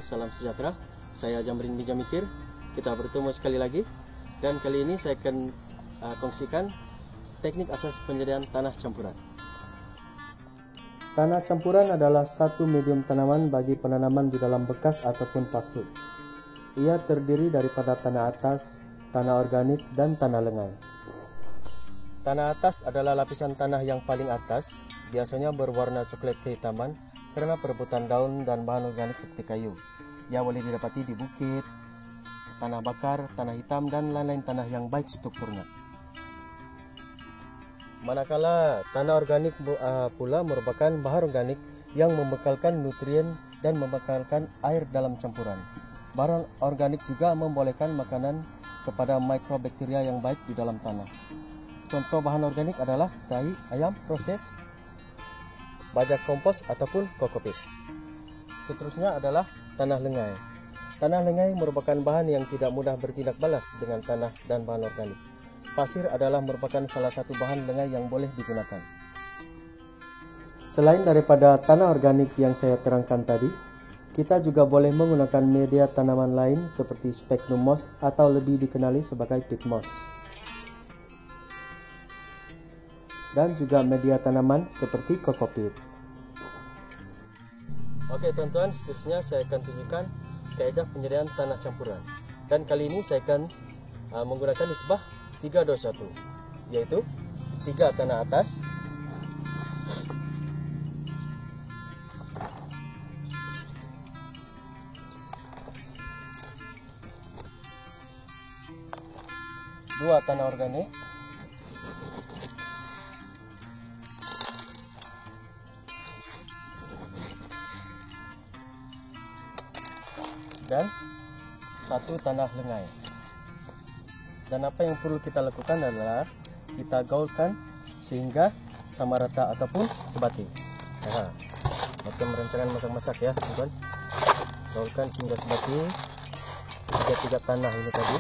salam sejahtera. Saya Jamrin Bijamikir. Kita bertemu sekali lagi. Dan kali ini saya akan kongsikan teknik asas penyediaan tanah campuran. Tanah campuran adalah satu medium tanaman bagi penanaman di dalam bekas ataupun pasuk. Ia terdiri daripada tanah atas, tanah organik, dan tanah lengai. Tanah atas adalah lapisan tanah yang paling atas, biasanya berwarna coklat kehitaman karena perebutan daun dan bahan organik seperti kayu. Ia boleh didapati di bukit, tanah bakar, tanah hitam, dan lain-lain tanah yang baik strukturnya. Manakala tanah organik pula merupakan bahan organik yang membekalkan nutrien dan membekalkan air dalam campuran. Bahan organik juga membolehkan makanan kepada mikrobakteria yang baik di dalam tanah. Contoh bahan organik adalah tai ayam proses, bajak kompos ataupun kokopit. Seterusnya adalah tanah lengai. Tanah lengai merupakan bahan yang tidak mudah bertindak balas dengan tanah dan bahan organik. Pasir adalah merupakan salah satu bahan lengai yang boleh digunakan. Selain daripada tanah organik yang saya terangkan tadi, kita juga boleh menggunakan media tanaman lain seperti sphagnum moss atau lebih dikenali sebagai peat moss. Dan juga media tanaman seperti kokopit. Oke teman-teman, seterusnya saya akan tunjukkan kaidah penyediaan tanah campuran. Dan kali ini saya akan menggunakan nisbah 3:1, yaitu 3 tanah atas, 2 tanah organik, dan 1 tanah lengai. Dan apa yang perlu kita lakukan adalah kita gaulkan sehingga sama rata ataupun sebati. Nah, macam rancangan masak-masak ya, teman-teman. Gaulkan sehingga sebati 3 tanah ini tadi.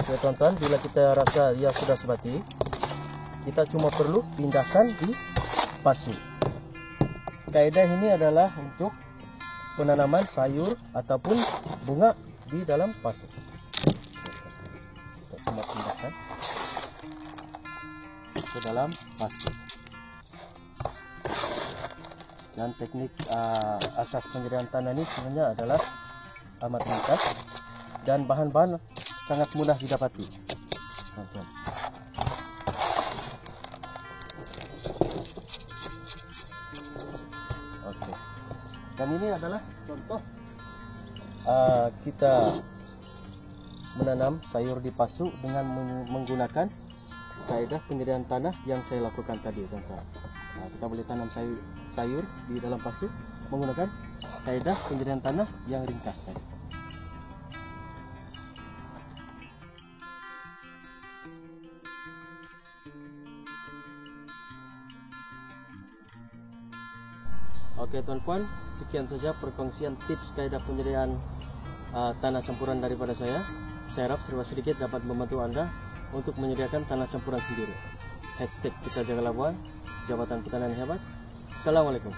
Oke teman-teman, bila kita rasa ia sudah sebati, kita cuma perlu pindahkan di pasu. Kaidah ini adalah untuk penanaman sayur ataupun bunga di dalam pasu. Kita cuma pindahkan ke dalam pasu. Dan teknik asas penyediaan tanah ini sebenarnya adalah amat ringkas dan bahan-bahan sangat mudah didapati, teman-teman. Oke. Dan ini adalah contoh kita menanam sayur di pasu dengan menggunakan kaidah penyediaan tanah yang saya lakukan tadi, teman-teman. Kita boleh tanam sayur di dalam pasu menggunakan kaidah penyediaan tanah yang ringkas tadi. Oke teman-teman, sekian saja perkongsian tips kaidah penyediaan tanah campuran daripada saya. Saya harap serba sedikit dapat membantu Anda untuk menyediakan tanah campuran sendiri. #kita jaga labuan, Jabatan Pertanian Hebat. Assalamualaikum.